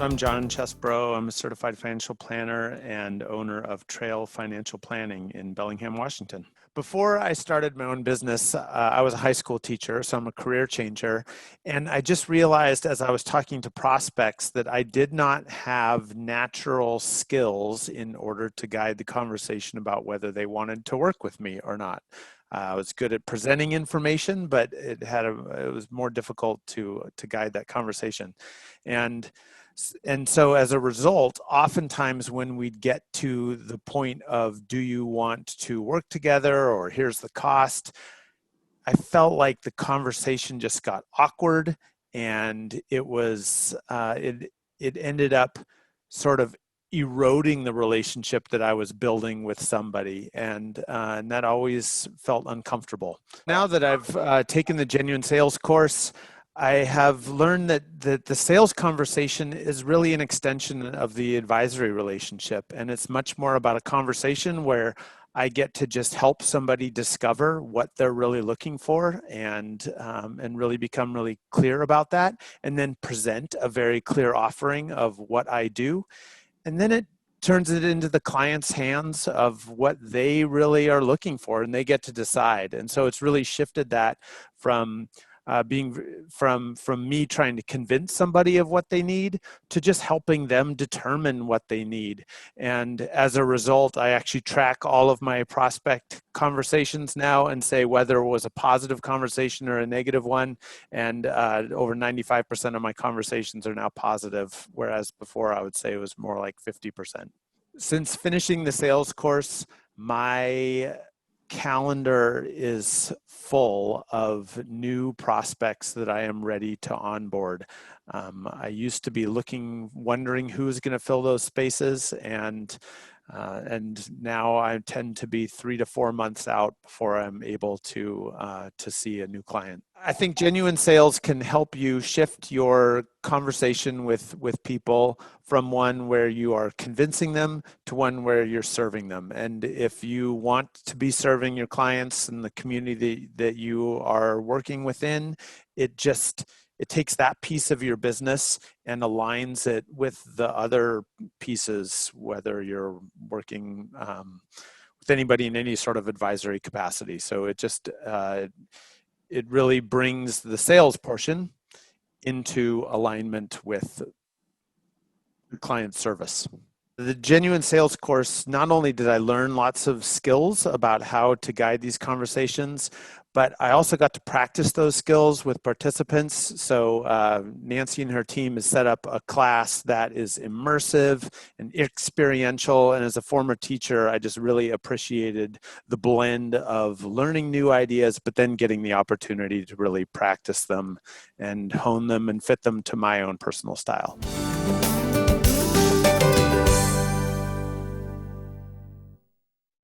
I'm John Chesbrough. I'm a certified financial planner and owner of Trail Financial Planning in Bellingham, Washington. Before I started my own business, I was a high school teacher, so I'm a career changer. And I just realized as I was talking to prospects that I did not have natural skills in order to guide the conversation about whether they wanted to work with me or not. I was good at presenting information, but it was more difficult to guide that conversation. And so as a result, oftentimes when we'd get to the point of, do you want to work together, or here's the cost, I felt like the conversation just got awkward, and it ended up sort of eroding the relationship that I was building with somebody, and that always felt uncomfortable. Now that I've taken the Genuine Sales course, I have learned that the sales conversation is really an extension of the advisory relationship, and it's much more about a conversation where I get to just help somebody discover what they're really looking for, and really become really clear about that, and then present a very clear offering of what I do. And then it turns it into the client's hands of what they really are looking for, and they get to decide. And so it's really shifted that from from me trying to convince somebody of what they need to just helping them determine what they need. And as a result, I actually track all of my prospect conversations now and say whether it was a positive conversation or a negative one. And over 95% of my conversations are now positive, whereas before I would say it was more like 50%. Since finishing the sales course, my calendar is full of new prospects that I am ready to onboard. I used to be wondering who's going to fill those spaces, and now I tend to be 3 to 4 months out before I'm able to see a new client. I think Genuine Sales can help you shift your conversation with people from one where you are convincing them to one where you're serving them. And if you want to be serving your clients and the community that you are working within, it takes that piece of your business and aligns it with the other pieces, whether you're working with anybody in any sort of advisory capacity. So it really brings the sales portion into alignment with client service. The Genuine Sales course, not only did I learn lots of skills about how to guide these conversations, but I also got to practice those skills with participants. So Nancy and her team has set up a class that is immersive and experiential. And as a former teacher, I just really appreciated the blend of learning new ideas, but then getting the opportunity to really practice them and hone them and fit them to my own personal style.